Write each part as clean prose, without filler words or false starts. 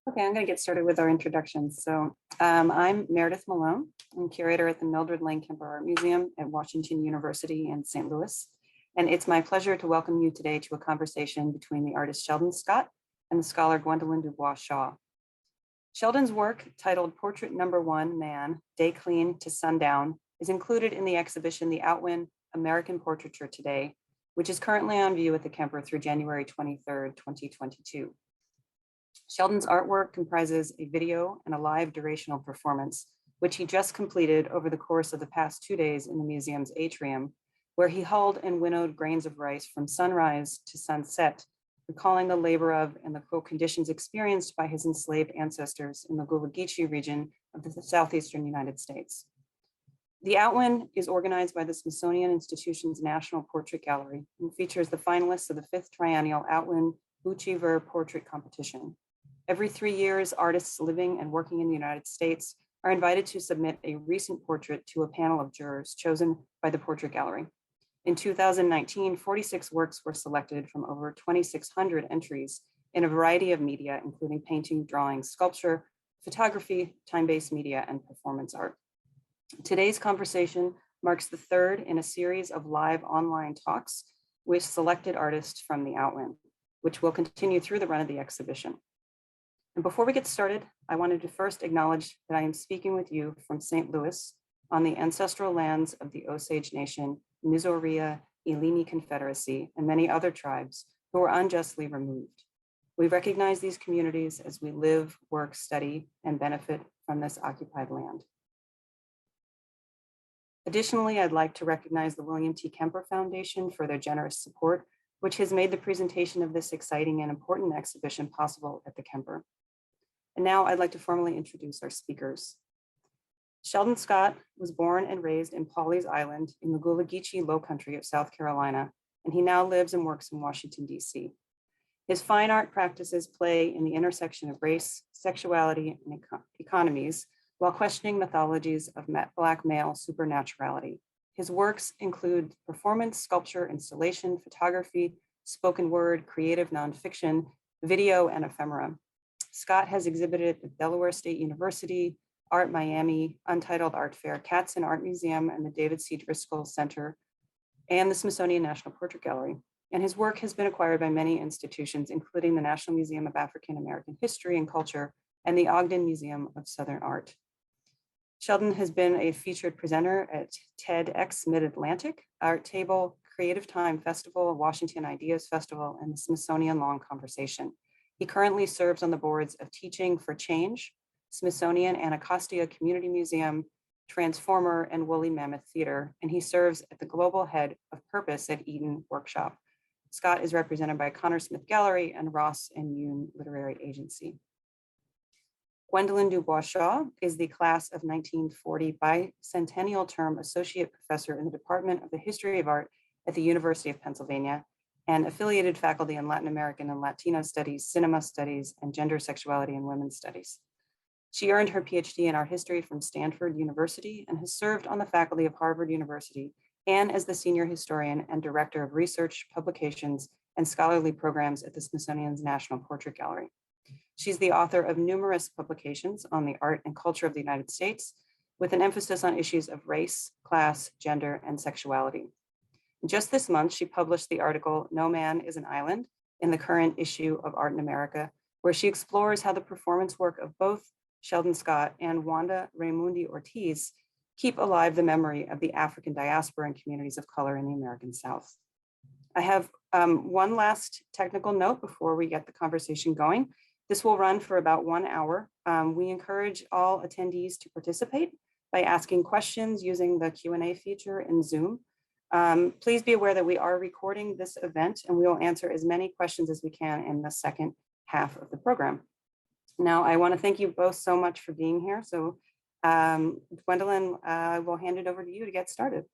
Okay, I'm going to get started with our introductions. I'm Meredith Malone. I'm curator at the Mildred Lane Kemper Art Museum at Washington University in St. Louis. And it's my pleasure to welcome you today to a conversation between the artist Sheldon Scott and the scholar Gwendolyn DuBois Shaw. Sheldon's work, titled Portrait Number 1, Man, Day Clean to Sundown, is included in the exhibition The Outwin, American Portraiture Today, which is currently on view at the Kemper through January 23rd, 2022. Sheldon's artwork comprises a video and a live durational performance, which he just completed over the course of the past 2 days in the museum's atrium, where he hulled and winnowed grains of rice from sunrise to sunset, recalling the labor of and the conditions experienced by his enslaved ancestors in the Gullah-Geechee region of the southeastern United States. The Outwin is organized by the Smithsonian Institution's National Portrait Gallery and features the finalists of the 5th Triennial Outwin Buchiver Portrait Competition. Every 3 years, artists living and working in the United States are invited to submit a recent portrait to a panel of jurors chosen by the Portrait Gallery. In 2019, 46 works were selected from over 2,600 entries in a variety of media, including painting, drawing, sculpture, photography, time-based media, and performance art. Today's conversation marks the third in a series of live online talks with selected artists from the Outwin, which will continue through the run of the exhibition. And before we get started, I wanted to first acknowledge that I am speaking with you from St. Louis on the ancestral lands of the Osage Nation, Missouri, Elimi Confederacy, and many other tribes who were unjustly removed. We recognize these communities as we live, work, study, and benefit from this occupied land. Additionally, I'd like to recognize the William T. Kemper Foundation for their generous support, which has made the presentation of this exciting and important exhibition possible at the Kemper. And now I'd like to formally introduce our speakers. Sheldon Scott was born and raised in Pawleys Island in the Gullah-Geechee Lowcountry of South Carolina, and he now lives and works in Washington, D.C. His fine art practices play in the intersection of race, sexuality, and economies, while questioning mythologies of Black male supernaturality. His works include performance, sculpture, installation, photography, spoken word, creative nonfiction, video, and ephemera. Scott has exhibited at Delaware State University, Art Miami, Untitled Art Fair, Katzen Art Museum, and the David C. Driscoll Center, and the Smithsonian National Portrait Gallery. And his work has been acquired by many institutions, including the National Museum of African American History and Culture and the Ogden Museum of Southern Art. Sheldon has been a featured presenter at TEDx Mid-Atlantic, Art Table, Creative Time Festival, Washington Ideas Festival, and the Smithsonian Long Conversation. He currently serves on the boards of Teaching for Change, Smithsonian Anacostia Community Museum, Transformer, and Woolly Mammoth Theater, and he serves at the global head of Purpose at Eden Workshop. Scott is represented by Connor Smith Gallery and Ross and Yoon Literary Agency. Gwendolyn DuBois Shaw is the class of 1940 Bicentennial Term Associate Professor in the Department of the History of Art at the University of Pennsylvania and affiliated faculty in Latin American and Latino Studies, Cinema Studies, and Gender, Sexuality, and Women's Studies. She earned her PhD in art history from Stanford University and has served on the faculty of Harvard University and as the senior historian and director of research, publications, and scholarly programs at the Smithsonian's National Portrait Gallery. She's the author of numerous publications on the art and culture of the United States, with an emphasis on issues of race, class, gender, and sexuality. Just this month, she published the article, No Man is an Island, in the current issue of Art in America, where she explores how the performance work of both Sheldon Scott and Wanda Raymundi Ortiz keep alive the memory of the African diaspora and communities of color in the American South. I have one last technical note before we get the conversation going. This will run for about 1 hour. We encourage all attendees to participate by asking questions using the Q&A feature in Zoom. Please be aware that we are recording this event and we will answer as many questions as we can in the second half of the program. Now, I want to thank you both so much for being here. So Gwendolyn, I will hand it over to you to get started.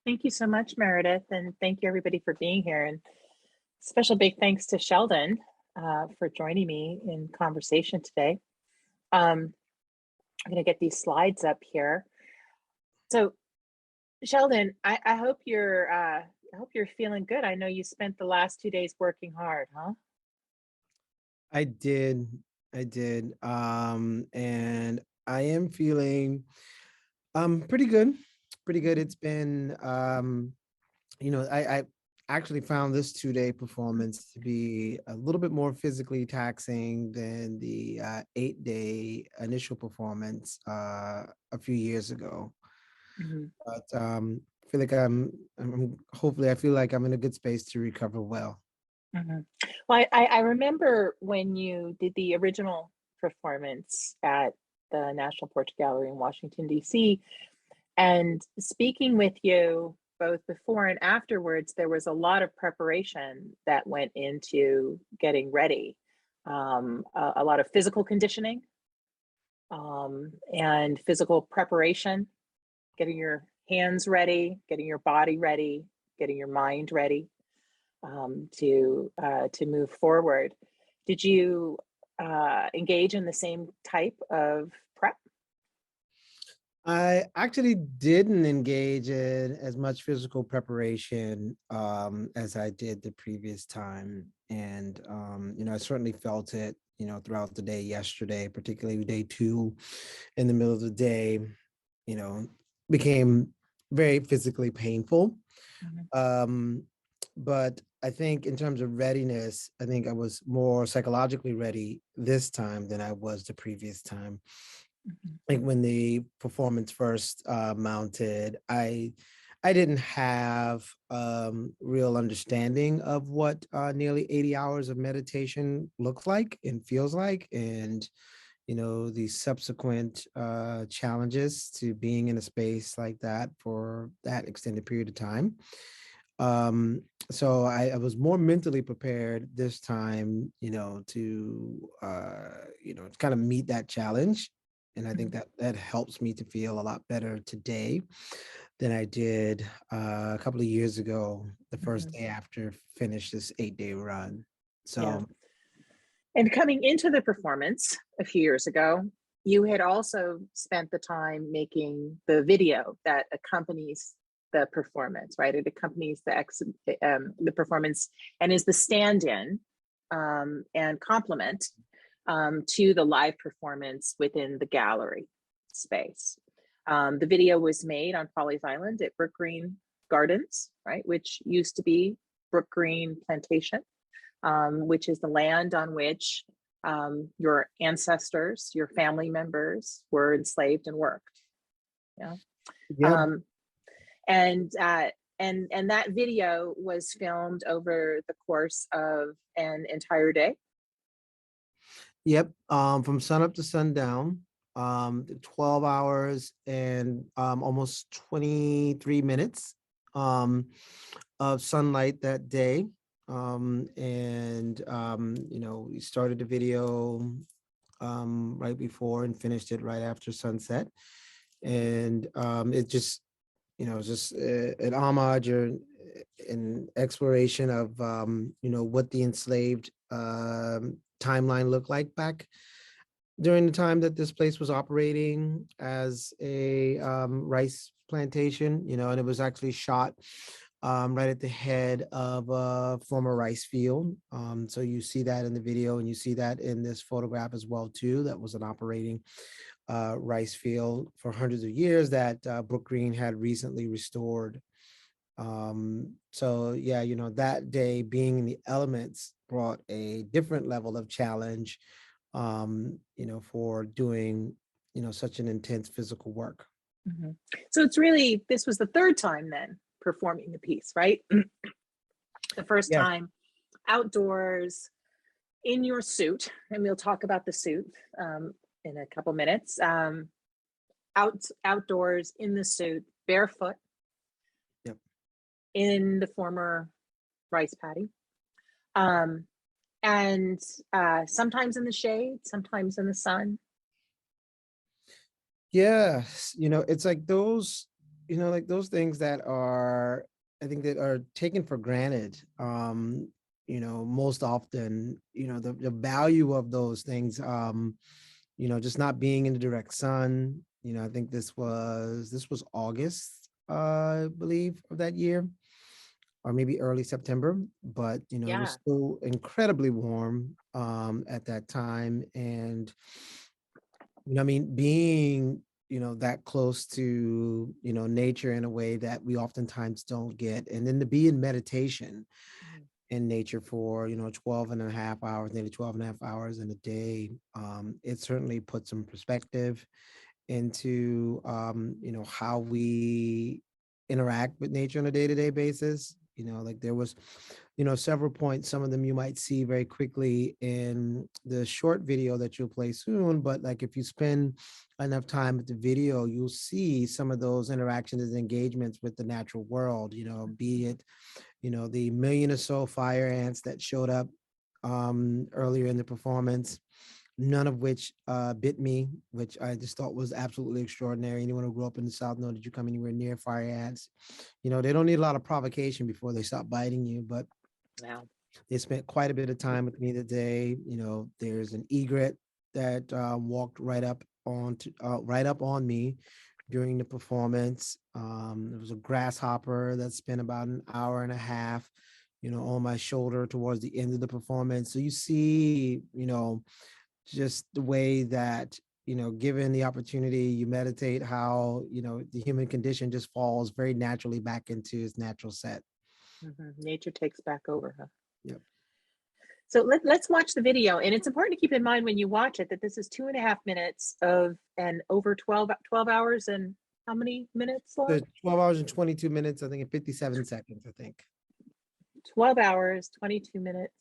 Thank you so much, Meredith, and thank you everybody for being here. And special big thanks to Sheldon for joining me in conversation today. I'm going to get these slides up here. So, Sheldon, I hope you're feeling good. I know you spent the last 2 days working hard, huh? I did. I did. And I am feeling pretty good. Pretty good. It's been I actually found this 2-day performance to be a little bit more physically taxing than the 8-day initial performance a few years ago. Mhm. But I feel like I'm hopefully I feel like I'm in a good space to recover well. Mhm. Well, I remember when you did the original performance at the National Portrait Gallery in Washington, D.C., and speaking with you both before and afterwards, there was a lot of preparation that went into getting ready. A lot of physical conditioning, and physical preparation, getting your hands ready, getting your body ready, getting your mind ready, to move forward. Did you engage in the same type of prep? I actually didn't engage in as much physical preparation as I did the previous time. And, I certainly felt it, throughout the day yesterday, particularly day 2 in the middle of the day, you know, became very physically painful. Mhm. Um, but I think in terms of readiness, I think I was more psychologically ready this time than I was the previous time. Mhm. Like when the performance first mounted, I didn't have real understanding of what nearly 80 hours of meditation looks like and feels like, and the subsequent challenges to being in a space like that for that extended period of time. Um, so I was more mentally prepared this time, to kind of meet that challenge. And I think Mhm. that helps me to feel a lot better today than I did a couple of years ago, the first Mhm. day after finish this 8-day run. Yeah. So And coming into the performance a few years ago, you had also spent the time making the video that accompanies the performance, right? It accompanies the performance and is the stand-in, and complement, to the live performance within the gallery space. The video was made on Follies Island at Brook Green Gardens, right, which used to be Brook Green Plantation, which is the land on which your ancestors, your family members were enslaved and worked. Yeah. yeah, Um, and that video was filmed over the course of an entire day. yep. From sunup to sundown, 12 hours and almost 23 minutes of sunlight that day. We started the video right before and finished it right after sunset. And it just, just an homage or an exploration of, what the enslaved timeline looked like back during the time that this place was operating as a rice plantation, and it was actually shot right at the head of a former rice field. So you see that in the video, and you see that in this photograph as well too. That was an operating rice field for hundreds of years that Brook Green had recently restored. So yeah, that day being in the elements brought a different level of challenge, for doing, such an intense physical work. Mhm. So this was the third time then performing the piece, right? The first Yes. time outdoors in your suit, and we'll talk about the suit in a couple minutes. Outdoors in the suit, barefoot, Yep. in the former rice paddy, um, and sometimes in the shade, sometimes in the sun. Yes. It's like those, like those things that are, I think that are taken for granted. Most often, the value of those things, just not being in the direct sun. I think this was August, I believe, of that year. or maybe early September, but it was Yeah. still incredibly warm at that time. And I mean, being that close to nature in a way that we oftentimes don't get, and then to be in meditation Mhm. in nature for 12 and a half hours, nearly 12 and a half hours in a day, it certainly puts some perspective into how we interact with nature on a day-to-day basis. Like there was several points, some of them you might see very quickly in the short video that you'll play soon, but like if you spend enough time with the video, you'll see some of those interactions and engagements with the natural world, be it the million or so fire ants that showed up earlier in the performance, none of which bit me, which I just thought was absolutely extraordinary. Anyone who grew up in the South know that you come anywhere near fire ants, they don't need a lot of provocation before they stop biting you, but Wow. they spent quite a bit of time with me today. There's an egret that walked right up on me during the performance. There was a grasshopper that spent about an hour and a half, on my shoulder towards the end of the performance. So you see, just the way that given the opportunity, you meditate, how the human condition just falls very naturally back into its natural set. Nature takes back over, huh? Yep. So let's watch the video. And it's important to keep in mind when you watch it that this is 2.5 minutes of and over 12 hours and how many minutes long? So 12 hours and 22 minutes, I think, and 57 seconds, I think. 12 hours, 22 minutes,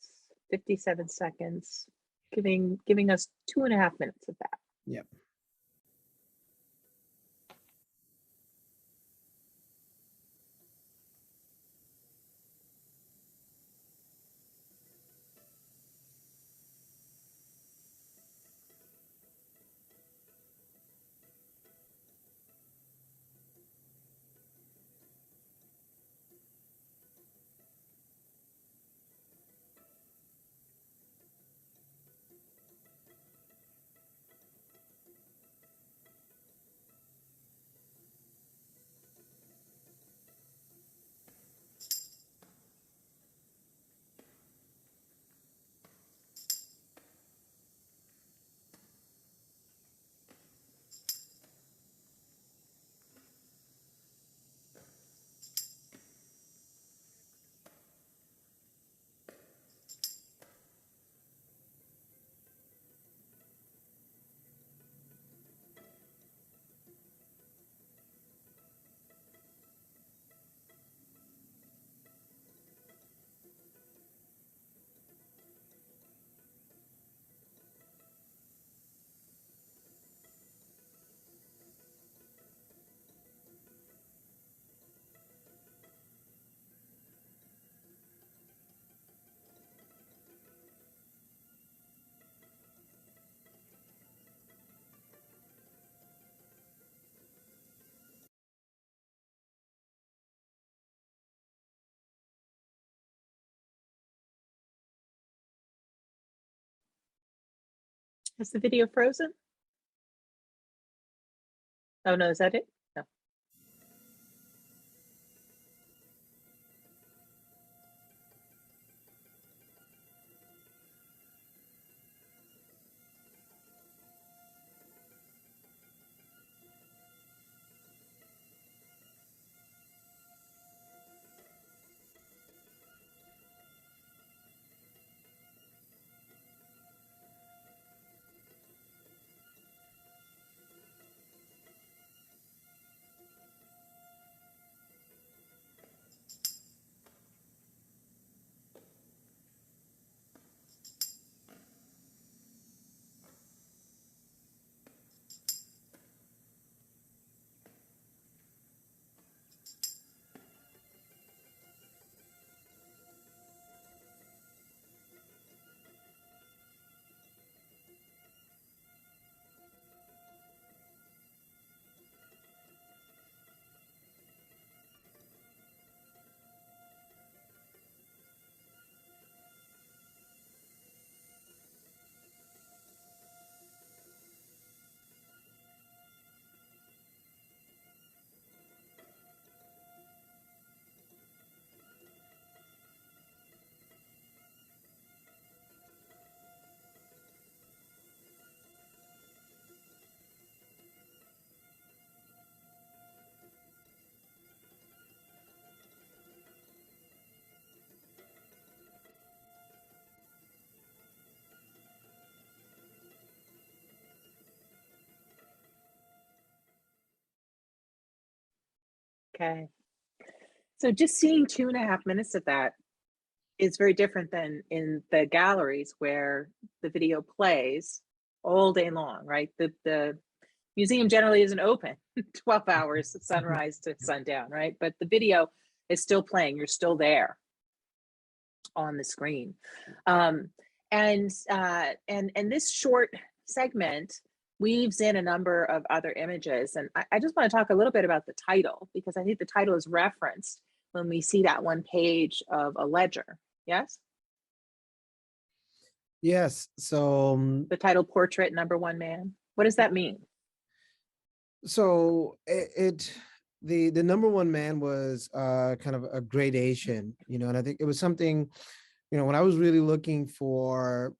57 seconds, giving us 2.5 minutes of that. Yep. Is the video frozen? Oh no, is that it? No. Okay. So just seeing 2.5 minutes of that is very different than in the galleries where the video plays all day long, right? The museum generally isn't open 12 hours, sunrise to sundown, right? But the video is still playing. You're still there on the screen. And this short segment weaves in a number of other images. And I just want to talk a little bit about the title, because I think the title is referenced when we see that one page of a ledger. Yes? Yes. So, The title Portrait Number One Man. What does that mean? so the number one man was kind of a gradation, and I think it was something, when I was really looking for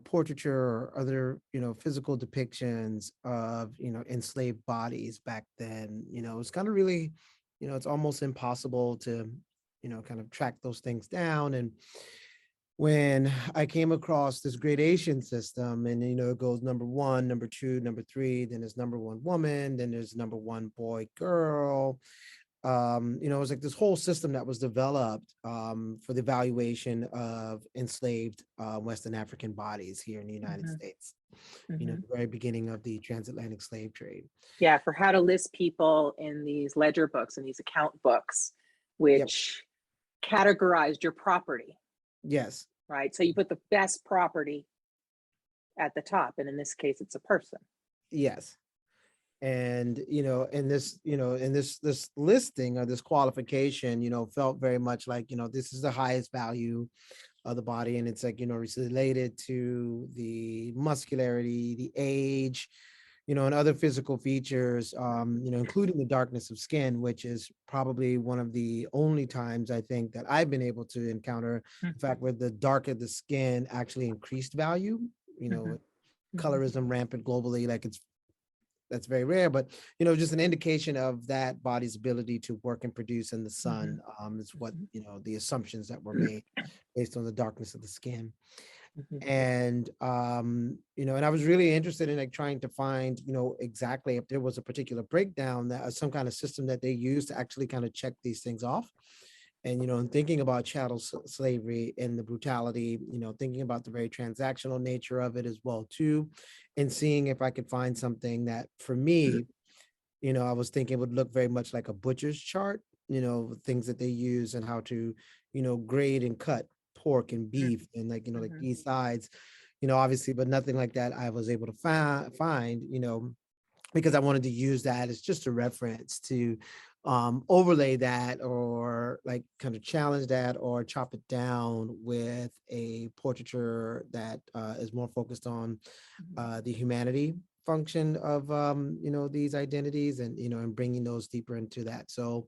portraiture or other, physical depictions of, enslaved bodies back then, it was kind of really, it's almost impossible to, kind of track those things down. And when I came across this gradation system, and it goes number one, number two, number three, then there's number one woman, then there's number one boy, girl. It was like this whole system that was developed for the evaluation of enslaved Western African bodies here in the United States. The very beginning of the transatlantic slave trade. Yeah, for how to list people in these ledger books and these account books, which categorized your property. Yes. Right. So you put the best property at the top, and in this case, it's a person. Yes. And in this listing or this qualification, felt very much like, this is the highest value of the body, and it's like, it's related to the muscularity, the age, and other physical features, including the darkness of skin, which is probably one of the only times I think that I've been able to encounter the fact where the darker the skin actually increased value. Colorism rampant globally, like that's very rare, but just an indication of that body's ability to work and produce in the sun is what the assumptions that were made based on the darkness of the skin. And and I was really interested in like trying to find exactly if there was a particular breakdown, that some kind of system that they use to actually kind of check these things off. And and thinking about chattel slavery and the brutality, thinking about the very transactional nature of it as well too, and seeing if I could find something that for me, I was thinking would look very much like a butcher's chart, things that they use and how to, grade and cut pork and beef and like, like these sides, obviously, but nothing like that I was able to find, because I wanted to use that as just a reference to overlay that or like kind of challenge that or chop it down with a portraiture that is more focused on the humanity function of these identities and and bringing those deeper into that. So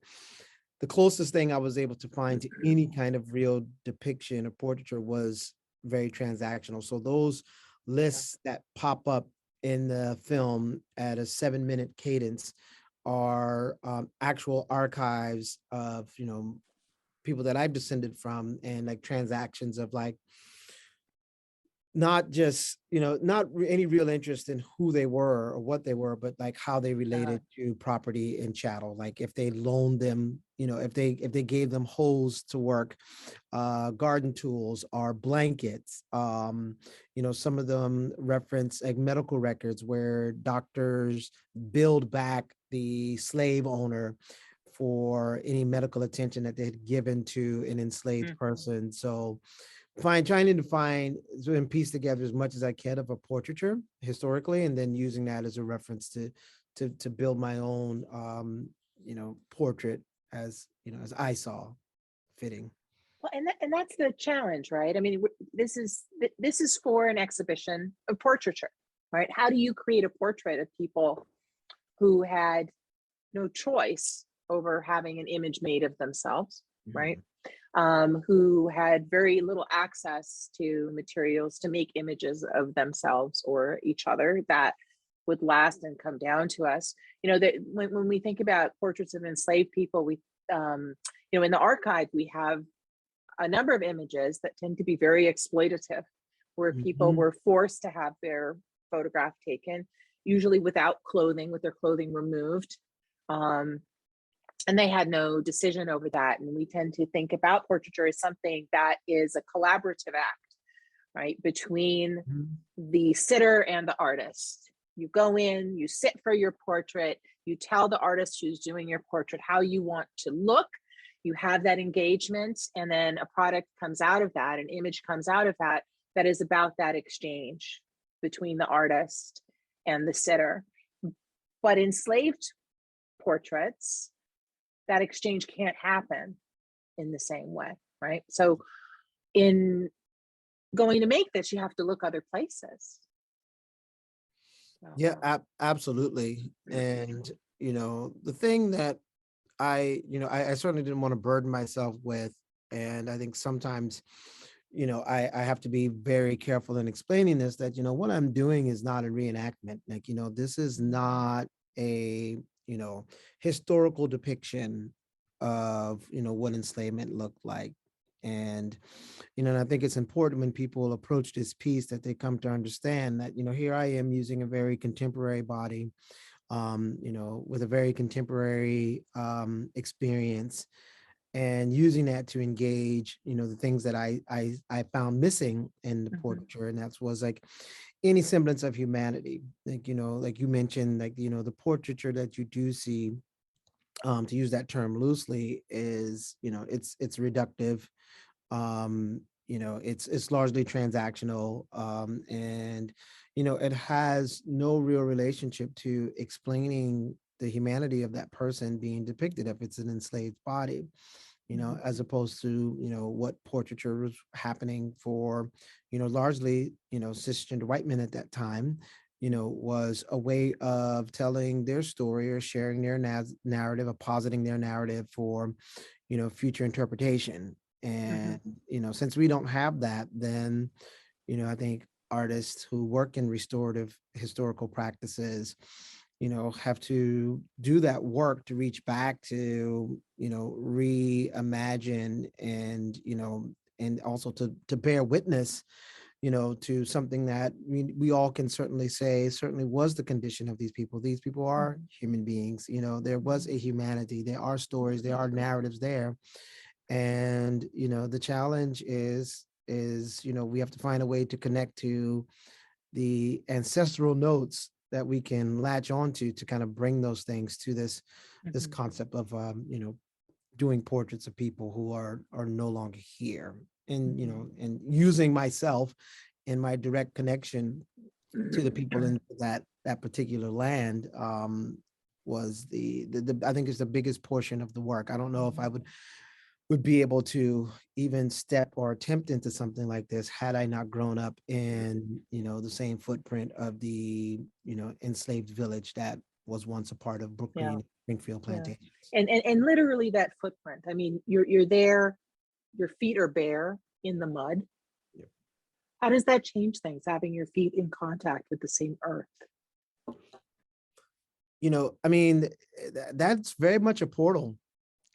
the closest thing I was able to find to any kind of real depiction or portraiture was very transactional. So those lists that pop up in the film at a 7-minute cadence are actual archives of people that I've descended from, and like transactions of like not just not any real interest in who they were or what they were, but like how they related to property and chattel, like if they loaned them, if they gave them hoes to work, garden tools or blankets. Some of them reference like medical records where doctors billed back the slave owner for any medical attention that they had given to an enslaved person. So trying to find and piece together as much as I can of a portraiture historically, and then using that as a reference to build my own portrait as as I saw fitting. Well, and that's the challenge, right? I mean, this is for an exhibition of portraiture, right? How do you create a portrait of people who had no choice over having an image made of themselves, right? Who had very little access to materials to make images of themselves or each other that would last and come down to us. That when we think about portraits of enslaved people, we, in the archive, we have a number of images that tend to be very exploitative, where people were forced to have their photograph taken, usually without clothing, with their clothing removed. And they had no decision over that. And we tend to think about portraiture as something that is a collaborative act, right, between the sitter and the artist. You go in, you sit for your portrait, you tell the artist who's doing your portrait how you want to look, you have that engagement, and then a product comes out of that, an image comes out of that, that is about that exchange between the artist and the sitter. But enslaved portraits, that exchange can't happen in the same way, right? So in going to make this, you have to look other places. So, Yeah, absolutely. And, the thing that I certainly didn't want to burden myself with, and I think sometimes, I have to be very careful in explaining this, that, what I'm doing is not a reenactment. Like, this is not a, historical depiction of, what enslavement looked like. And, and I think it's important when people approach this piece that they come to understand that, here I am using a very contemporary body, with a very contemporary experience, and using that to engage, the things that I found missing in the portraiture. And that was like any semblance of humanity. Like, like you mentioned, like, the portraiture that you do see, to use that term loosely, is, it's reductive. It's largely transactional, and it has no real relationship to explaining the humanity of that person being depicted if it's an enslaved body, as opposed to what portraiture was happening for, largely, cisgender white men at that time, was a way of telling their story or sharing their narrative, or positing their narrative for, future interpretation. And, since we don't have that, then, I think artists who work in restorative historical practices, have to do that work to reach back to, reimagine, and, and also to bear witness, to something that we all can certainly say certainly was the condition of these people. These people are human beings. There was a humanity, there are stories, there are narratives there. And, the challenge is, we have to find a way to connect to the ancestral notes that we can latch onto to kind of bring those things to this concept of, doing portraits of people who are no longer here. And, and using myself and my direct connection to the people in that particular land, was the I think is the biggest portion of the work. I don't know if I would be able to even step or attempt into something like this had I not grown up in, the same footprint of the, enslaved village that was once a part of Brooklyn, Springfield plantations. And literally that footprint. I mean, you're there, your feet are bare in the mud. Yep. How does that change things, having your feet in contact with the same earth? I mean, that's very much a portal.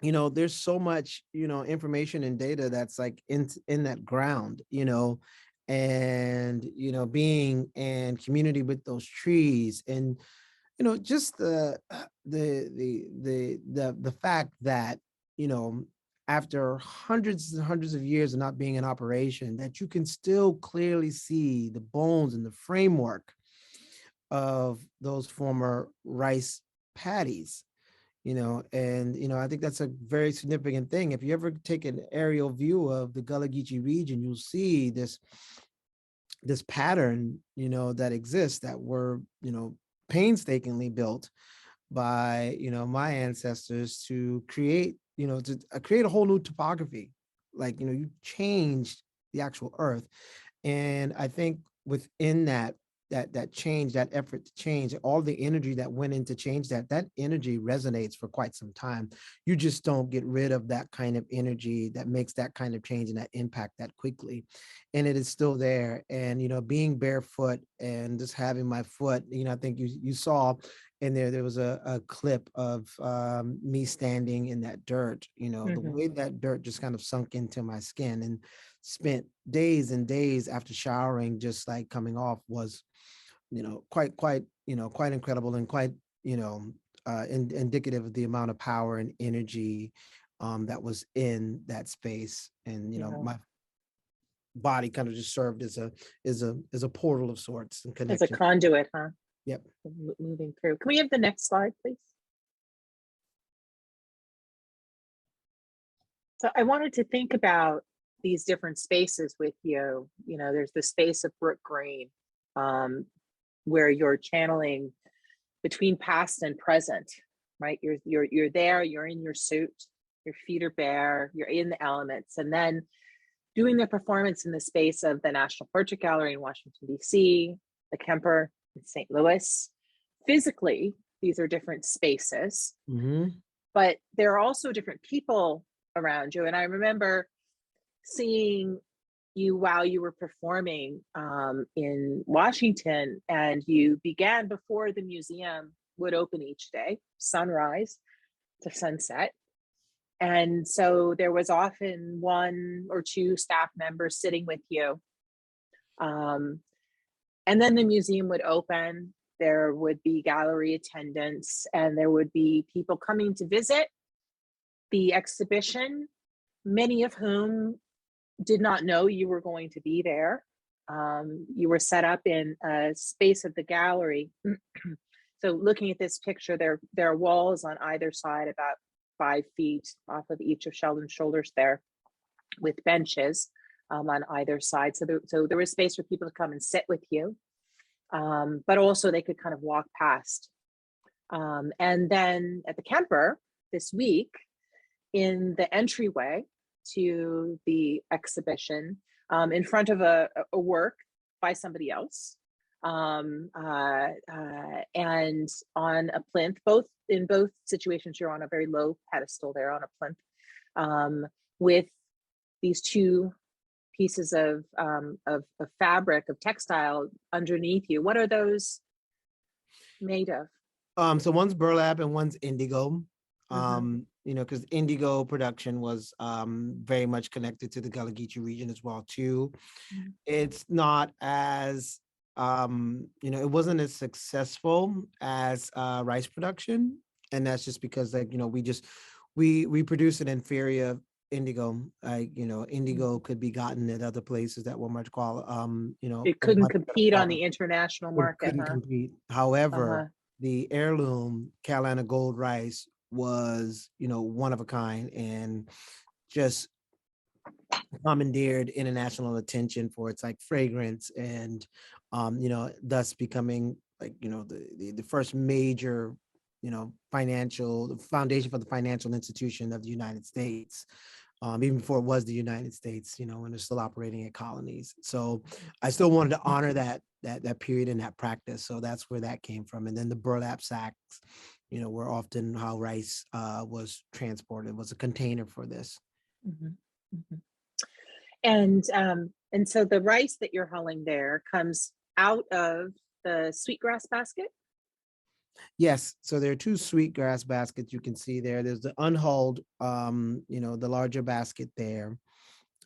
There's so much, information and data that's like in that ground, and, being in community with those trees, and, just the fact that, after hundreds and hundreds of years of not being in operation, that you can still clearly see the bones and the framework of those former rice paddies. And I think that's a very significant thing. If you ever take an aerial view of the Gullah Geechee region, you'll see this pattern, that exists, that were, painstakingly built by, my ancestors to create, to create a whole new topography. Like, you changed the actual earth. And I think within that change, that effort to change, all the energy that went into change, that energy resonates for quite some time. You just don't get rid of that kind of energy that makes that kind of change and that impact that quickly. And it is still there. And, being barefoot and just having my foot, I think you saw in there was a clip of me standing in that dirt, the way that dirt just kind of sunk into my skin, and spent days and days after showering, just like coming off, was, quite incredible, and quite, indicative of the amount of power and energy that was in that space. And, you know, Yeah. my body kind of just served as a portal of sorts and As a connection. conduit, huh? Yep. Moving through. Can we have the next slide, please? So I wanted to think about these different spaces with you. You know, there's the space of Brook Green, where you're channeling between past and present, right? You're there, you're in your suit, your feet are bare, you're in the elements, and then doing the performance in the space of the National Portrait Gallery in Washington, D.C., the Kemper in St. Louis. Physically, these are different spaces, but there are also different people around you. And I remember seeing you while you were performing in Washington, and you began before the museum would open each day, sunrise to sunset. And so there was often one or two staff members sitting with you. And then the museum would open, there would be gallery attendants, and there would be people coming to visit the exhibition, many of whom did not know you were going to be there. You were set up in a space of the gallery. So looking at this picture, there are walls on either side, about 5 feet off of each of Sheldon's shoulders there, with benches on either side. So there was space for people to come and sit with you, but also they could kind of walk past. And then at the Kemper this week, in the entryway to the exhibition, in front of a work by somebody else, and on a plinth, in both situations, you're on a very low pedestal there on a plinth, with these two pieces of fabric, of textile underneath you. What are those made of? So one's burlap and one's indigo. You know, because indigo production was very much connected to the Gullah Geechee region as well too. It's not as you know, it wasn't as successful as rice production, and that's just because, like, you know, we produce an inferior indigo. Like, you know, indigo could be gotten at other places that were much you know, It couldn't compete on the international market, couldn't huh? compete. However, the heirloom Carolina gold rice was, you know, one of a kind, and just commandeered international attention for its like fragrance, and you know, thus becoming, like, you know, the first major, you know, the foundation for the financial institution of the United States, even before it was the United States, you know, and they're still operating at colonies. So I still wanted to honor that period and that practice. So that's where that came from. And then the burlap sacks, you know, were often how rice was transported, was a container for this. And so the rice that you're hulling there comes out of the sweetgrass basket? Yes, so there are two sweetgrass baskets you can see there. There's the unhulled, you know, the larger basket there.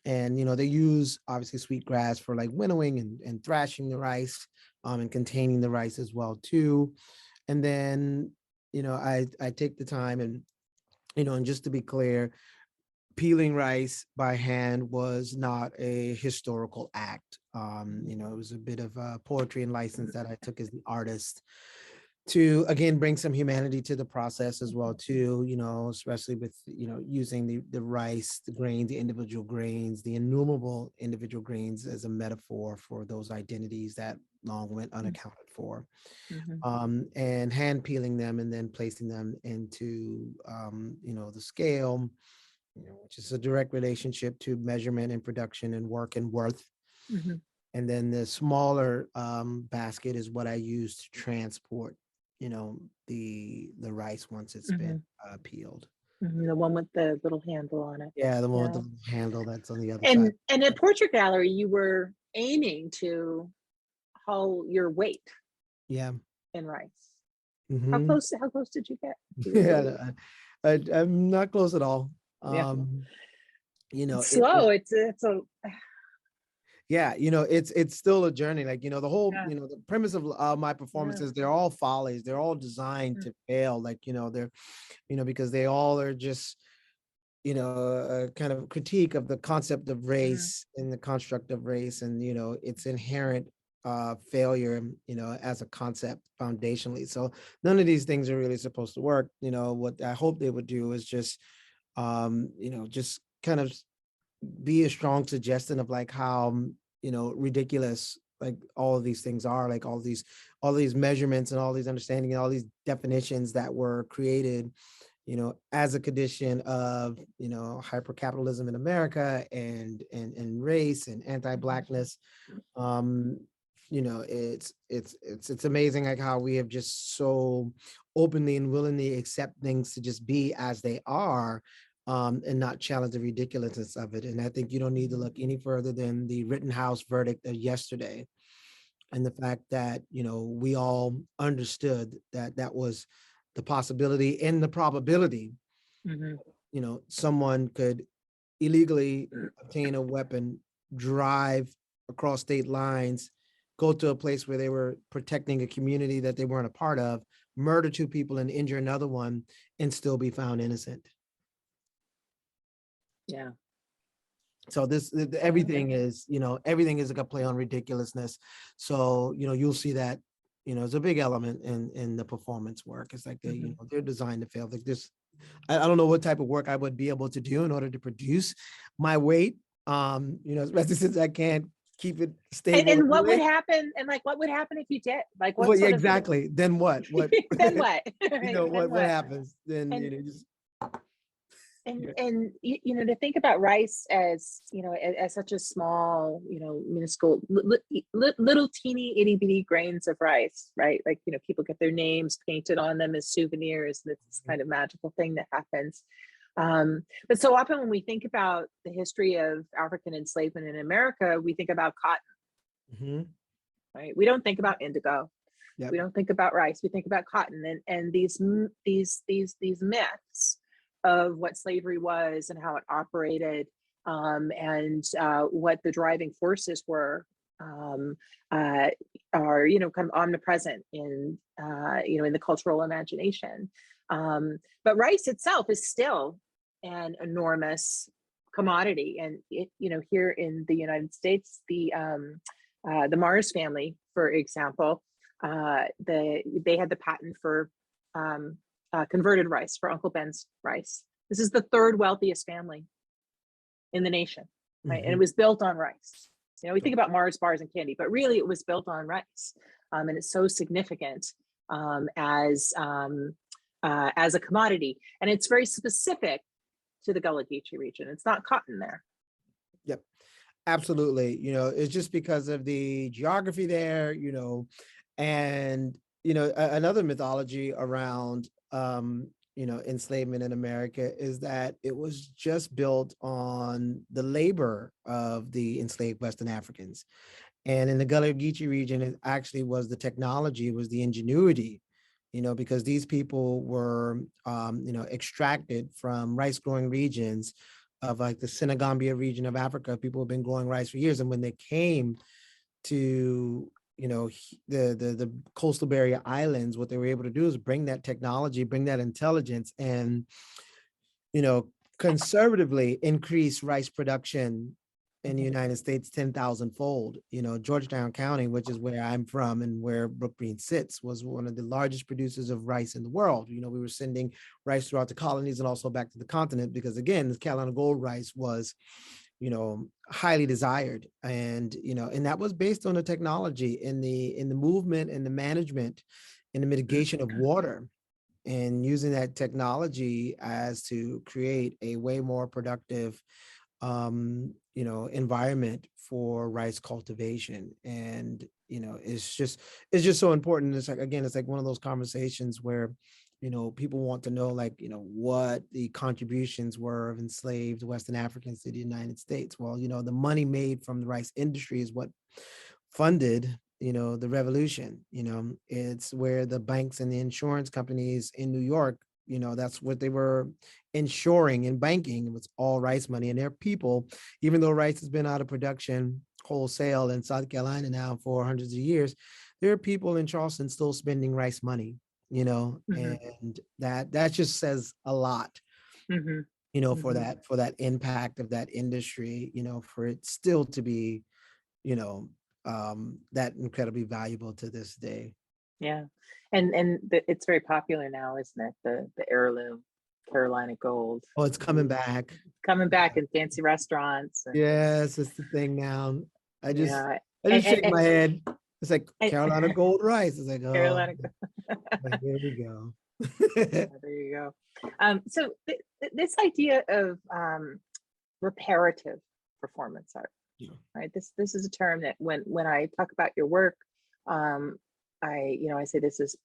And, you know, they use obviously sweetgrass for like winnowing and thrashing the rice, and containing the rice as well too. And then, you know, I take the time and, you know, and just to be clear, peeling rice by hand was not a historical act. You know, it was a bit of poetry and license that I took as the artist to, again, bring some humanity to the process as well too, you know, especially with, you know, using the rice, the grains, the individual grains, the innumerable individual grains as a metaphor for those identities that long went unaccounted for. And hand peeling them and then placing them into, you know, the scale, you know, which is a direct relationship to measurement and production and work and worth. And then the smaller basket is what I use to transport, you know, the rice once it's been peeled. The one with the little handle on it. Yeah, the one with the little handle that's on the other and side. And at Portrait Gallery, you were aiming to hull your weight Yeah. in rice. Mm-hmm. How close did you get? Yeah, I'm not close at all. Yeah. You know, It's slow. It's a Yeah, it's still a journey. Like, the whole, Yeah. the premise of my performances, they're all follies. They're all designed to fail. Like, they're, because they all are just, a kind of critique of the concept of race and the construct of race and, its inherent failure, as a concept foundationally. So none of these things are really supposed to work. What I hope they would do is just, just kind of be a strong suggestion of like how ridiculous like all of these things are, like all these measurements and all these understanding and all these definitions that were created as a condition of hypercapitalism in America and race and anti-blackness. It's amazing like how we have just so openly and willingly accept things to just be as they are, and not challenge the ridiculousness of it. And I think you don't need to look any further than the Rittenhouse verdict of yesterday, and the fact that we all understood that that was the possibility and the probability. Someone could illegally obtain a weapon, drive across state lines, go to a place where they were protecting a community that they weren't a part of, murder two people and injure another one, and still be found innocent. Yeah. So everything is like a play on ridiculousness. So, you'll see that, it's a big element in the performance work. It's like they're designed to fail. Like this, I don't know what type of work I would be able to do in order to produce my weight. Especially since I can't keep it stable. And what would happen? And like, what would happen if you did? Like, what? Well, yeah, exactly. Then what? What? Then what? What happens? Then And- just. And to think about rice as as such a small minuscule little teeny itty bitty grains of rice, right? Like people get their names painted on them as souvenirs, and it's this kind of magical thing that happens. But so often when we think about the history of African enslavement in America, we think about cotton, right? We don't think about indigo. Yep. We don't think about rice. We think about cotton, and these myths of what slavery was and how it operated, and what the driving forces were, are kind of omnipresent in in the cultural imagination. But rice itself is still an enormous commodity, and here in the United States, the Mars family, for example, they had the patent for converted rice, for Uncle Ben's rice. This is the third wealthiest family in the nation, right? And it was built on rice. We think about Mars bars and candy, but really it was built on rice, and it's so significant as a commodity, and it's very specific to the Gullah Geechee region. It's not cotton there. Yep, absolutely. It's just because of the geography there. And another mythology around enslavement in America is that it was just built on the labor of the enslaved Western Africans. And in the Gullah Geechee region, it actually was the technology, it was the ingenuity, because these people were, extracted from rice growing regions of like the Senegambia region of Africa. People have been growing rice for years. And when they came to the coastal barrier islands, what they were able to do is bring that technology, bring that intelligence, and conservatively increase rice production in the United States 10,000-fold. Georgetown County, which is where I'm from and where Brookgreen sits, was one of the largest producers of rice in the world. We were sending rice throughout the colonies and also back to the continent because, again, the Carolina Gold rice was highly desired, and and that was based on the technology in the movement and the management and the mitigation of water, and using that technology as to create a way more productive environment for rice cultivation. And it's just so important. It's like, again, it's like one of those conversations where people want to know, like, what the contributions were of enslaved Western Africans to the United States. Well, the money made from the rice industry is what funded, the revolution. It's where the banks and the insurance companies in New York, that's what they were insuring and banking. It was all rice money, and their people, even though rice has been out of production wholesale in South Carolina now for hundreds of years, there are people in Charleston still spending rice money, and that just says a lot, for that impact of that industry, for it still to be, that incredibly valuable to this day. Yeah, it's very popular now, isn't it? The heirloom Carolina gold. Oh, it's coming back. Coming back in fancy restaurants. Yes, it's the thing now. I just Yeah, shake my head. It's like and- Carolina gold rice. It's like, oh, Carolina. like, here we go. Yeah, there you go. So this idea of reparative performance art, right? This is a term that when I talk about your work, I say this is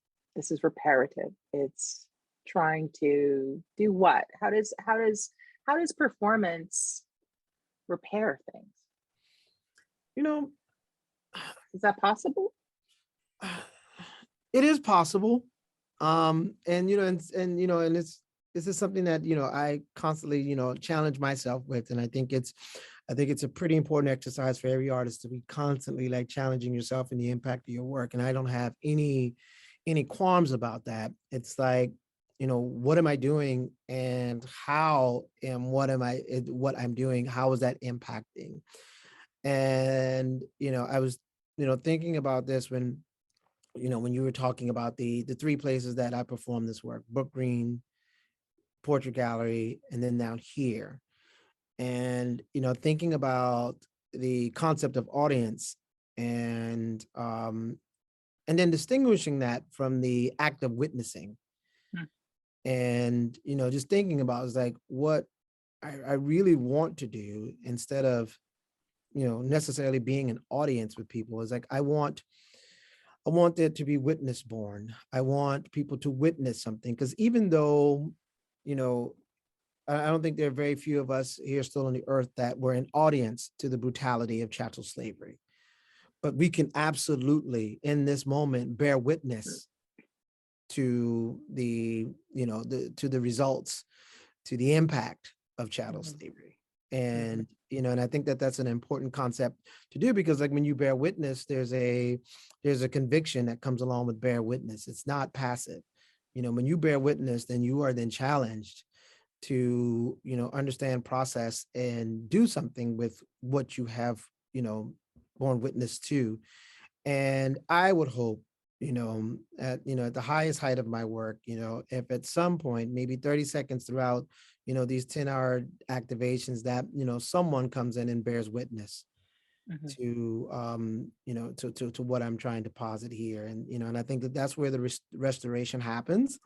reparative. It's trying to do what? How does performance repair things? Is that possible? It is possible. And this is something that, I constantly, challenge myself with. And I think it's a pretty important exercise for every artist to be constantly like challenging yourself and the impact of your work. And I don't have any qualms about that. It's like, what am I doing and how and what I'm doing, how is that impacting? And, I was, thinking about this when you were talking about the three places that I performed this work: Brook Green, Portrait Gallery, and then down here. And, thinking about the concept of audience and then distinguishing that from the act of witnessing. And, just thinking about is like what I really want to do instead of, necessarily being an audience with people is like, I want there to be witness born. I want people to witness something. Because even though, I don't think there are very few of us here still on the earth that were an audience to the brutality of chattel slavery. But we can absolutely, in this moment, bear witness to the results, to the impact of chattel slavery. And, and I think that that's an important concept to do, because like when you bear witness, there's a conviction that comes along with bear witness. It's not passive. When you bear witness, then you are then challenged to, understand, process, and do something with what you have, borne witness to. And I would hope, at the highest height of my work, if at some point, maybe 30 seconds throughout, these 10-hour activations, that, someone comes in and bears witness to, to what I'm trying to posit here. And, and I think that that's where the restoration happens,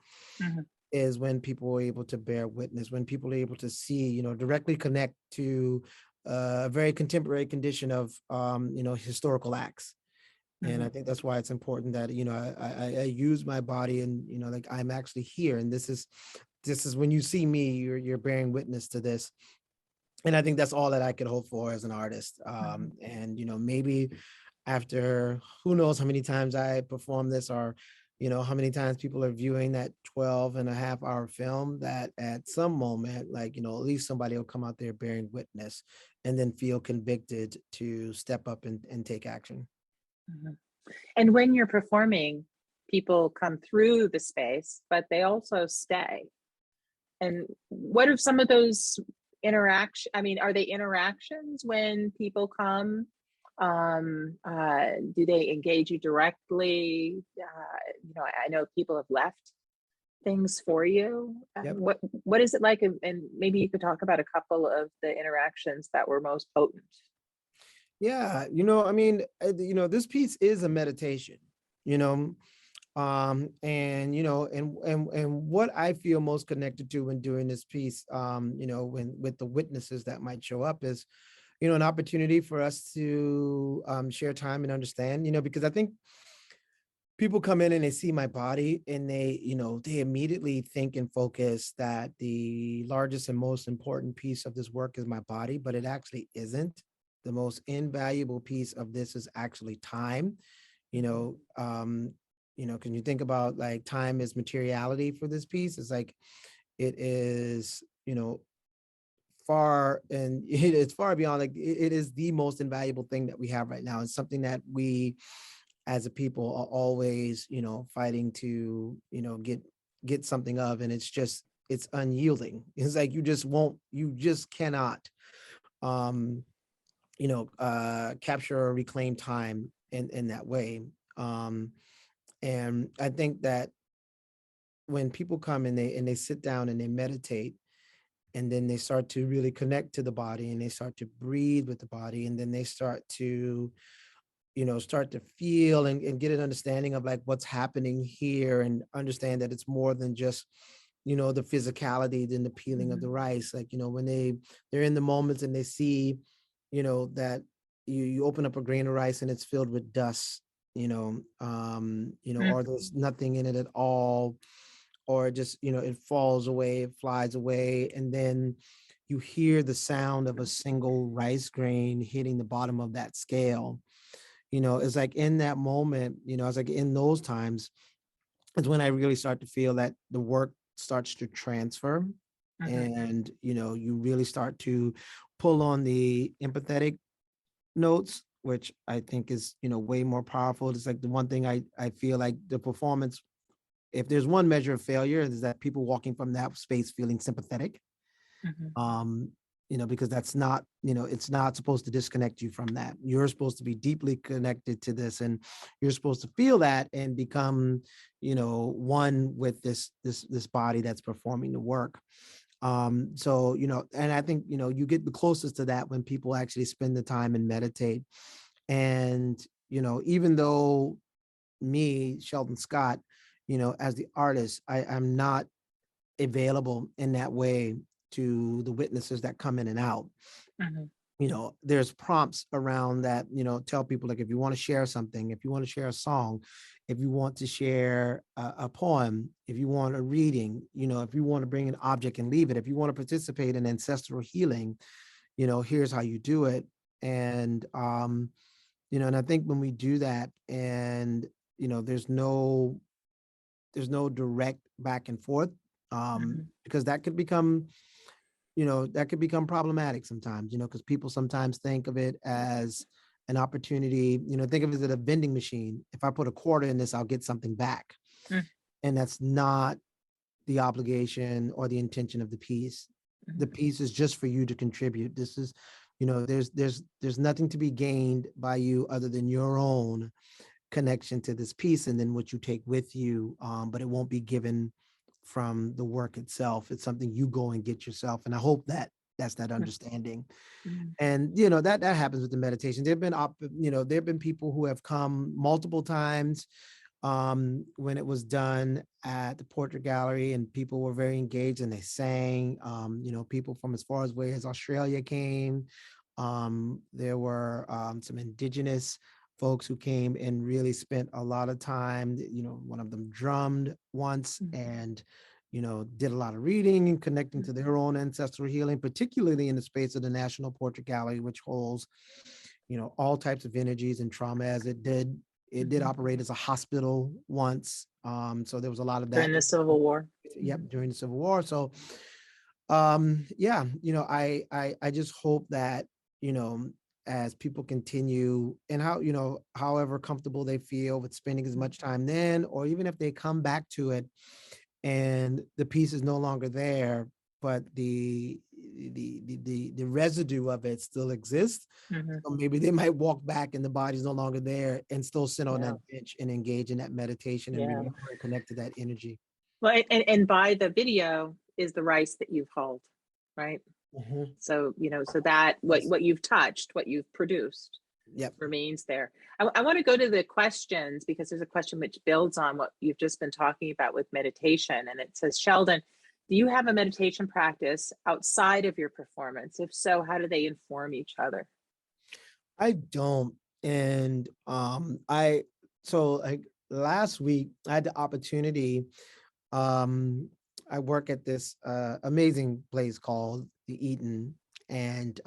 is when people are able to bear witness, when people are able to see, directly connect to a very contemporary condition of, historical acts. And I think that's why it's important that, I use my body and, like I'm actually here. And this is when you see me, you're bearing witness to this. And I think that's all that I could hope for as an artist. And, maybe after who knows how many times I perform this, or, how many times people are viewing that 12.5-hour film, that at some moment, like, at least somebody will come out there bearing witness and then feel convicted to step up and take action. And when you're performing, people come through the space, but they also stay. And what are some of those interactions? I mean, are they interactions when people come? Do they engage you directly? I know people have left things for you. Yep. What is it like? And maybe you could talk about a couple of the interactions that were most potent. Yeah, I mean, this piece is a meditation, and what I feel most connected to when doing this piece, when with the witnesses that might show up is, an opportunity for us to share time and understand, because I think people come in and they see my body and they immediately think and focus that the largest and most important piece of this work is my body, but it actually isn't. The most invaluable piece of this is actually time. Can you think about like time as materiality for this piece? It's like, it is, far, and it's far beyond, like it is the most invaluable thing that we have right now. It's something that we as a people are always, fighting to, get something of, and it's unyielding. It's like you just cannot um capture or reclaim time in that way. And I think that when people come and they sit down and they meditate, and then they start to really connect to the body, and they start to breathe with the body, and then they start to feel and get an understanding of like what's happening here, and understand that it's more than just the physicality and the peeling of the rice. Like, when they're in the moments and they see that you open up a grain of rice and it's filled with dust, or there's nothing in it at all, or just it falls away, it flies away, and then you hear the sound of a single rice grain hitting the bottom of that scale. It's like in that moment, it's like in those times is when I really start to feel that the work starts to transfer, and you really start to pull on the empathetic notes, which I think is way more powerful. It's like the one thing I feel like the performance, if there's one measure of failure, is that people walking from that space feeling sympathetic. Because that's not, it's not supposed to disconnect you from that. You're supposed to be deeply connected to this, and you're supposed to feel that and become, one with this body that's performing the work. So, and I think, you get the closest to that when people actually spend the time and meditate. And, even though me, Sheldon Scott, as the artist, I'm not available in that way to the witnesses that come in and out. There's prompts around that, tell people, like, if you want to share something, if you want to share a song, if you want to share a poem, if you want a reading, if you want to bring an object and leave it, if you want to participate in ancestral healing, here's how you do it. And, and I think when we do that, and, there's no direct back and forth, because that could become problematic sometimes, because people sometimes think of it as an opportunity, think of it as a vending machine. If I put a quarter in this, I'll get something back. And that's not the obligation or the intention of the piece. The piece is just for you to contribute. This is, there's nothing to be gained by you other than your own connection to this piece, and then what you take with you, but it won't be given from the work itself. It's something you go and get yourself. And I hope that that's that understanding. And that happens with the meditation. There have been people who have come multiple times when it was done at the Portrait Gallery, and people were very engaged and they sang. People from as far away as Australia came. There were some indigenous folks who came and really spent a lot of time. One of them drummed once, and did a lot of reading and connecting to their own ancestral healing, particularly in the space of the National Portrait Gallery, which holds all types of energies and trauma, as it did operate as a hospital once. So there was a lot of that during the Civil War. Yep, during the Civil War. So I just hope that as people continue, and however comfortable they feel with spending as much time then, or even if they come back to it and the piece is no longer there, but the residue of it still exists. So maybe they might walk back and the body's no longer there, and still sit on that bench and engage in that meditation and remember and connect to that energy. Well, and by the video is the rice that you've hulled, right? So, so that what you've touched, what you've produced, remains there. I want to go to the questions, because there's a question which builds on what you've just been talking about with meditation. And it says, Sheldon, do you have a meditation practice outside of your performance? If so, how do they inform each other? I don't. And like last week, I had the opportunity. I work at this amazing place called the Eaton, and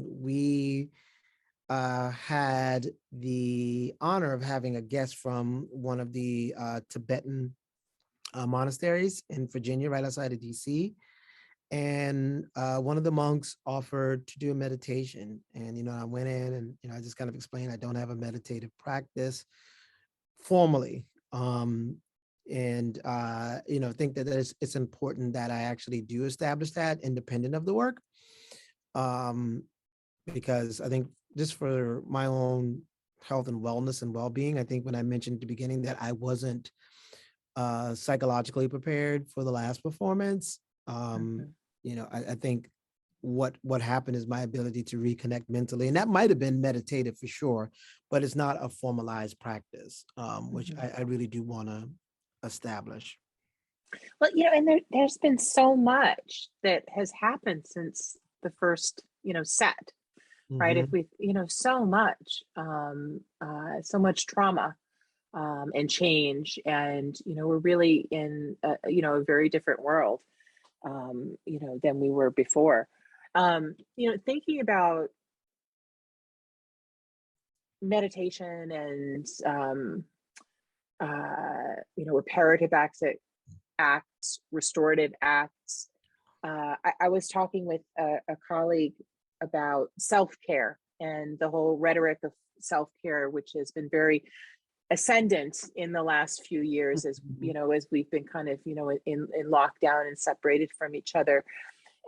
we had the honor of having a guest from one of the Tibetan monasteries in Virginia, right outside of DC. and one of the monks offered to do a meditation. And, I went in and, I just kind of explained I don't have a meditative practice formally. And think that it's important that I actually do establish that independent of the work. Because I think just for my own health and wellness and well-being, I think when I mentioned at the beginning that I wasn't psychologically prepared for the last performance, I think what happened is my ability to reconnect mentally, and that might have been meditative for sure, but it's not a formalized practice, which I really do want to establish. Well, and there's been so much that has happened since the first, set, right? If we, so much trauma and change, and, we're really in, a very different world, than we were before. Thinking about meditation and, reparative acts, restorative acts. I was talking with a colleague about self-care and the whole rhetoric of self-care, which has been very ascendant in the last few years, as as we've been kind of in lockdown and separated from each other.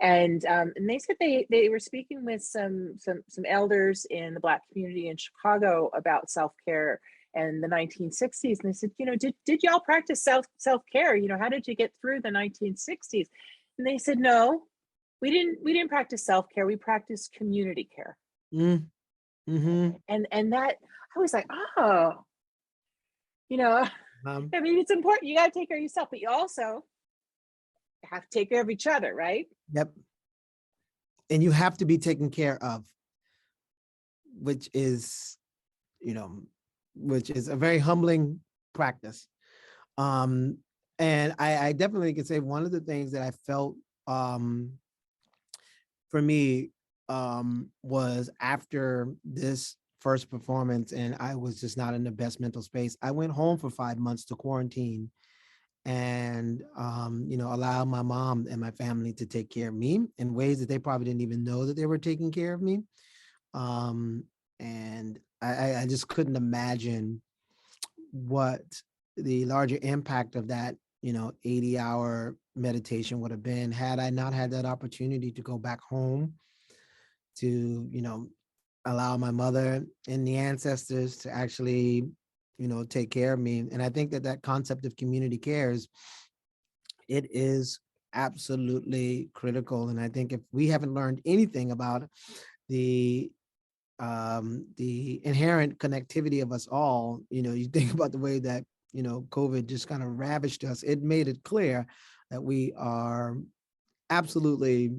And they said they were speaking with some elders in the Black community in Chicago about self-care in the 1960s, and they said, did y'all practice self-care? How did you get through the 1960s? And they said, no, we didn't practice self-care. We practiced community care. Mm-hmm. And that, I was like, oh, I mean, it's important. You got to take care of yourself, but you also have to take care of each other, right? Yep. And you have to be taken care of, which is a very humbling practice. And I definitely can say one of the things that I felt for me was after this first performance, and I was just not in the best mental space. I went home for 5 months to quarantine and, allow my mom and my family to take care of me in ways that they probably didn't even know that they were taking care of me. And I just couldn't imagine what the larger impact of that, 80-hour meditation would have been had I not had that opportunity to go back home to, allow my mother and the ancestors to actually, take care of me. And I think that concept of community cares, it is absolutely critical. And I think if we haven't learned anything about the inherent connectivity of us all, you think about the way that, COVID just kind of ravaged us, it made it clear that we are absolutely,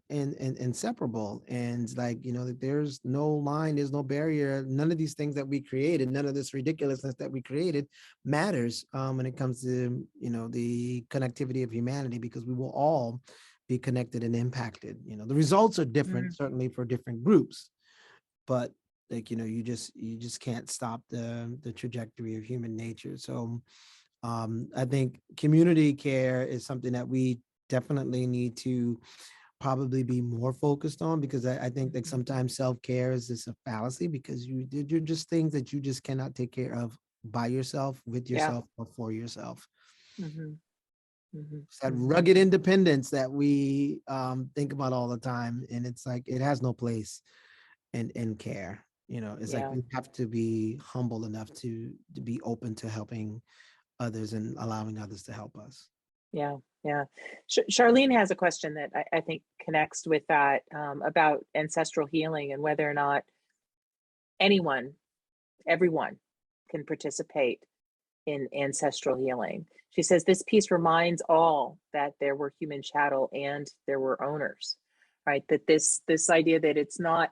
inseparable. And like, that there's no line, there's no barrier. None of these things that we created, none of this ridiculousness that we created matters when it comes to, the connectivity of humanity, because we will all be connected and impacted. The results are different, certainly for different groups, but like, you just can't stop the trajectory of human nature. So I think community care is something that we definitely need to probably be more focused on, because I think that sometimes self-care is just a fallacy, because you're just things that you just cannot take care of by yourself, with yourself, or for yourself. It's that rugged independence that we think about all the time, and it's like it has no place in care. It's like we have to be humble enough to be open to helping others and allowing others to help us. Yeah. Charlene has a question that I think connects with that, about ancestral healing and whether or not everyone can participate in ancestral healing. She says, this piece reminds all that there were human chattel and there were owners, right? That this idea that it's not,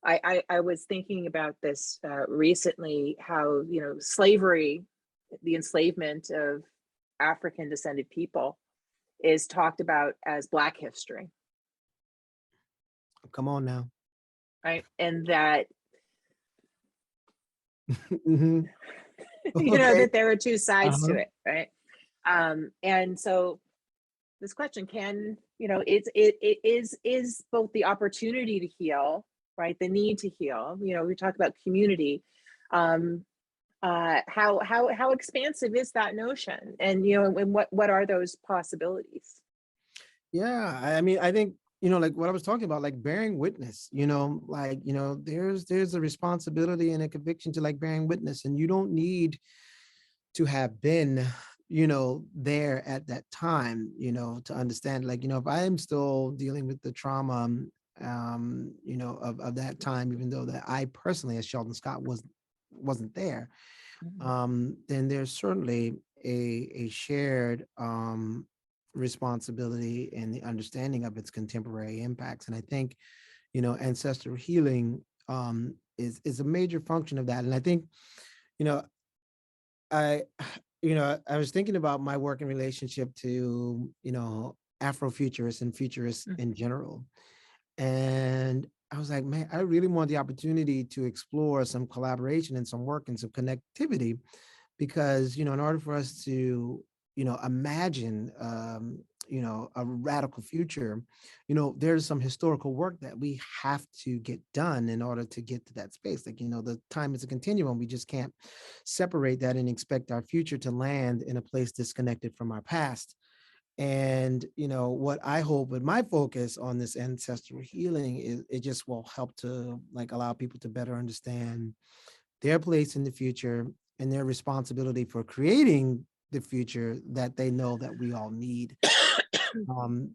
I was thinking about this recently, how, slavery, the enslavement of African descended people is talked about as Black history. Come on now. Right. And that, Okay. that there are two sides to it. Right. And so this question. Can, it is both the opportunity to heal, right? The need to heal. We talk about community. How expansive is that notion? And, and what are those possibilities? Yeah, I mean, I think, like what I was talking about, like bearing witness, there's a responsibility and a conviction to like bearing witness, and you don't need to have been, there at that time, to understand, like, if I am still dealing with the trauma, of that time, even though that I personally, as Sheldon Scott, wasn't there, then there's certainly a shared responsibility and the understanding of its contemporary impacts. And I think, ancestral healing is a major function of that. And I think, you know, I, I was thinking about my work in relationship to, Afrofuturists and futurists in general. And I was like, man, I really want the opportunity to explore some collaboration and some work and some connectivity, because, in order for us to, imagine, a radical future, there's some historical work that we have to get done in order to get to that space. Like, the time is a continuum. We just can't separate that and expect our future to land in a place disconnected from our past. And, what I hope with my focus on this ancestral healing is it just will help to like allow people to better understand their place in the future and their responsibility for creating the future that they know that we all need.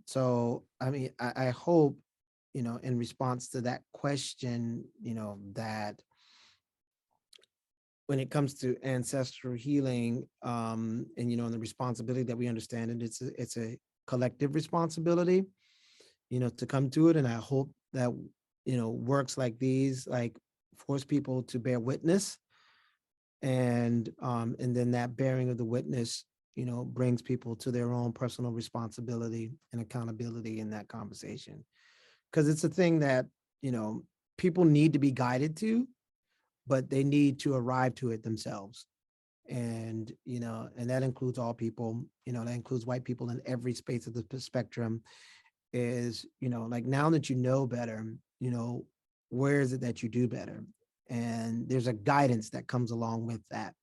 So, I mean, I hope, in response to that question, that when it comes to ancestral healing, and, and the responsibility that we understand, and it's a collective responsibility, to come to it. And I hope that, works like these, like force people to bear witness, and then that bearing of the witness, brings people to their own personal responsibility and accountability in that conversation. Because it's a thing that, people need to be guided to, but they need to arrive to it themselves. And, and that includes all people, that includes white people in every space of the spectrum. Is, like, now that you know better, where is it that you do better? And there's a guidance that comes along with that.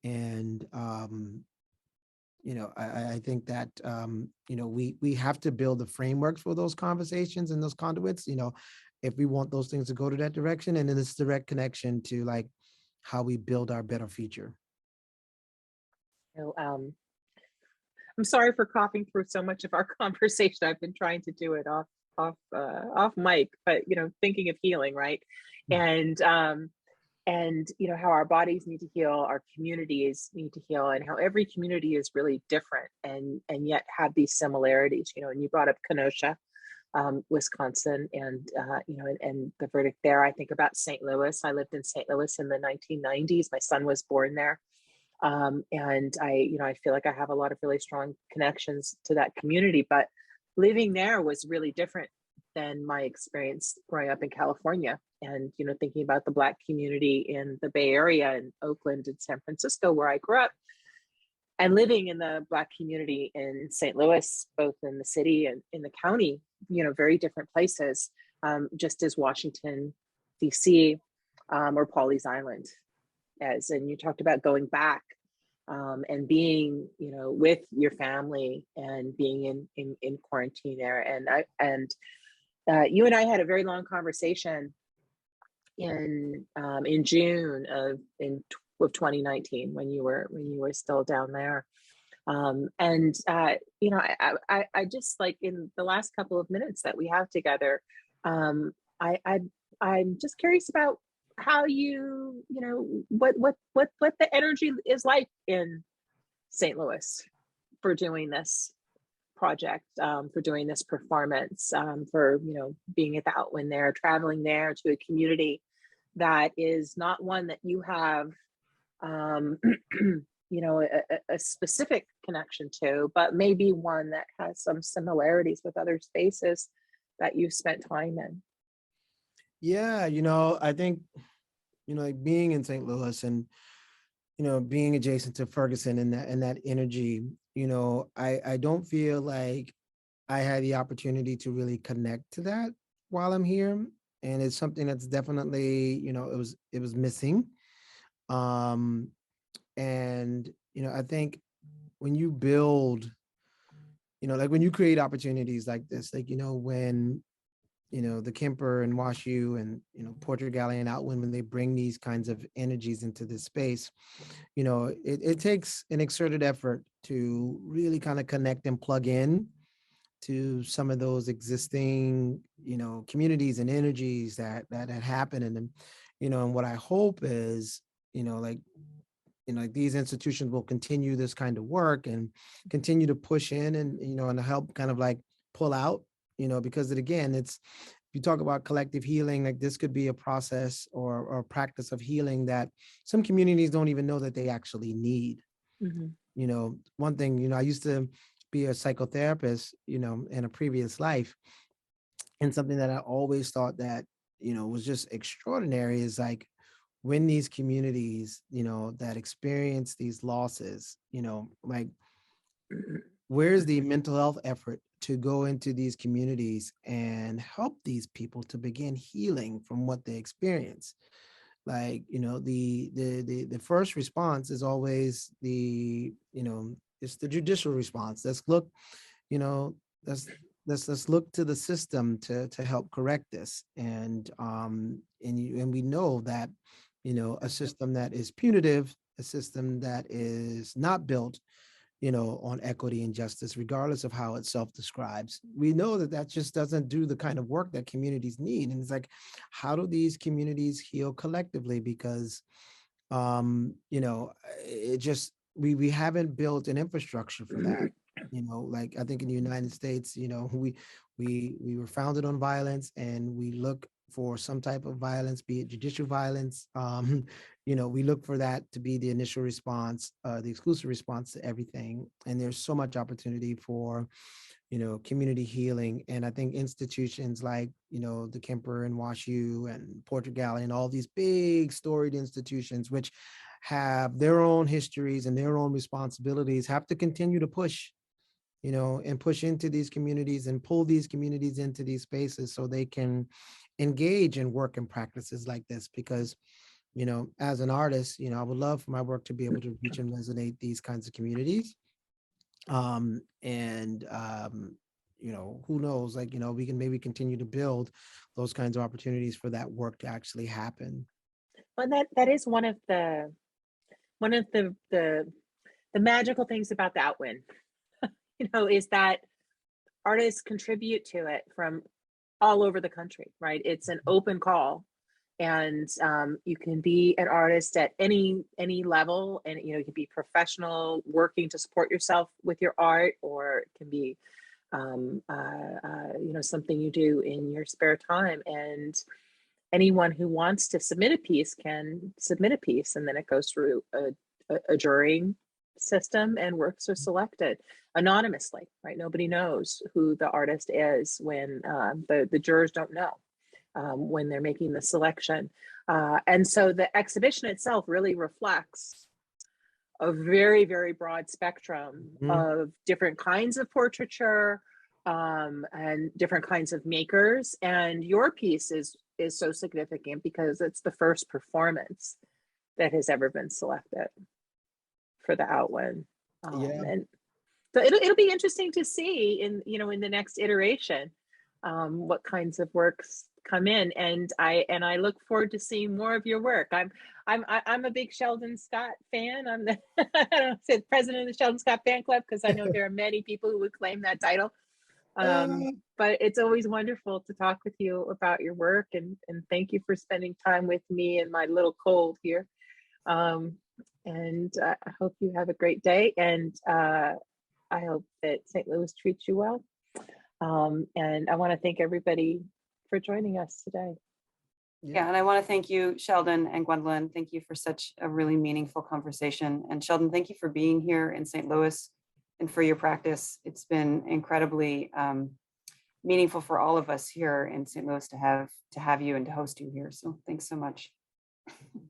And, I think that, we have to build the frameworks for those conversations and those conduits, if we want those things to go to that direction. And then this direct connection to like how we build our better future. I'm sorry for coughing through so much of our conversation. I've been trying to do it off mic, but thinking of healing, right? And how our bodies need to heal, our communities need to heal, and how every community is really different and yet have these similarities. And you brought up Kenosha, Wisconsin, and and the verdict there. I think about St. Louis. I lived in St. Louis in the 1990s. My son was born there. And I feel like I have a lot of really strong connections to that community, but living there was really different than my experience growing up in California. And, thinking about the Black community in the Bay Area and Oakland and San Francisco, where I grew up, and living in the Black community in St. Louis, both in the city and in the county, very different places, just as Washington, DC, or Pawleys Island. And you talked about going back, and being, with your family and being in quarantine there. And you and I had a very long conversation in June of 2019 when you were still down there. I just, like, in the last couple of minutes that we have together, I'm just curious about how what the energy is like in St. Louis for doing this project, for doing this performance, for being at the Outwin there, traveling there to a community that is not one that you have a specific connection to, but maybe one that has some similarities with other spaces that you've spent time in. Yeah, I think, like being in St. Louis and, being adjacent to Ferguson and that energy, I don't feel like I had the opportunity to really connect to that while I'm here. And it's something that's definitely, it was missing. Um, and, I think when you build, like when you create opportunities like this, like, when, the Kemper and WashU and, Portugal and Outwin, when they bring these kinds of energies into this space, it takes an exerted effort to really kind of connect and plug in to some of those existing, communities and energies that had happened. And then, and what I hope is, like, like these institutions will continue this kind of work and continue to push in and, and help kind of like pull out, because again, it's, you talk about collective healing, like this could be a process or a practice of healing that some communities don't even know that they actually need. Mhm. One thing, I used to be a psychotherapist, in a previous life. And something that I always thought that, was just extraordinary is like when these communities, that experience these losses, like where's the mental health effort to go into these communities and help these people to begin healing from what they experience? Like, the first response is always it's the judicial response. Let's look, you know let's let's look to the system to help correct this. And we know that, a system that is punitive, a system that is not built, on equity and justice, regardless of how it self-describes. We know that that just doesn't do the kind of work that communities need. And it's like, how do these communities heal collectively? Because, it just, we haven't built an infrastructure for that. Like I think in the United States, we were founded on violence, and we look for some type of violence, be it judicial violence. We look for that to be the initial response, the exclusive response to everything. And there's so much opportunity for, community healing. And I think institutions like, the Kemper and WashU and Portugal and all these big storied institutions, which have their own histories and their own responsibilities, have to continue to push, and push into these communities and pull these communities into these spaces so they can engage in work and practices like this. Because, as an artist, I would love for my work to be able to reach and resonate these kinds of communities. And who knows, like, we can maybe continue to build those kinds of opportunities for that work to actually happen. Well, that is one of the magical things about the Outwin, is that artists contribute to it from all over the country, right? It's an open call, and you can be an artist at any level, and you can be professional working to support yourself with your art, or it can be something you do in your spare time. And anyone who wants to submit a piece can submit a piece, and then it goes through a jurying system, and works are selected anonymously, right? Nobody knows who the artist is when the jurors don't know when they're making the selection. And so the exhibition itself really reflects a very, very broad spectrum of different kinds of portraiture, and different kinds of makers. And your piece is so significant because it's the first performance that has ever been selected for the Outwin. Yeah. And so it'll be interesting to see in the next iteration what kinds of works come in, and I look forward to seeing more of your work. I'm a big Sheldon Scott fan. I'm the I don't say president of the Sheldon Scott fan club, because I know there are many people who would claim that title. But it's always wonderful to talk with you about your work, and thank you for spending time with me in my little cold here. And I hope you have a great day, and I hope that St. Louis treats you well. And I want to thank everybody for joining us today. Yeah, and I want to thank you, Sheldon and Gwendolyn. Thank you for such a really meaningful conversation. And Sheldon, thank you for being here in St. Louis and for your practice. It's been incredibly meaningful for all of us here in St. Louis to have you and to host you here. So thanks so much.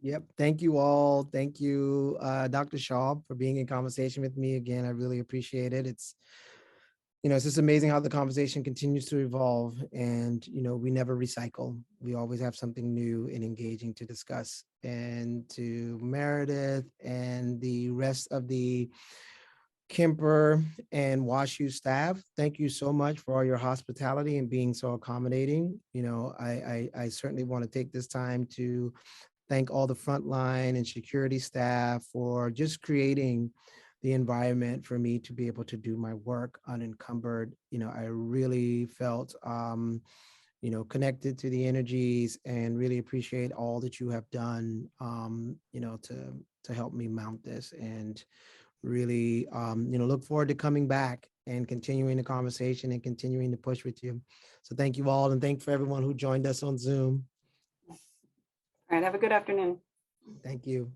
Yep. Thank you all. Thank you, Dr. Shaw, for being in conversation with me again. I really appreciate it. It's just amazing how the conversation continues to evolve, and we never recycle. We always have something new and engaging to discuss. And to Meredith and the rest of the Kemper and WashU staff, thank you so much for all your hospitality and being so accommodating. I certainly want to take this time to thank all the frontline and security staff for just creating the environment for me to be able to do my work unencumbered. I really felt connected to the energies and really appreciate all that you have done to help me mount this, and really look forward to coming back and continuing the conversation and continuing to push with you. So thank you all, and thank for everyone who joined us on Zoom. All right, have a good afternoon. Thank you.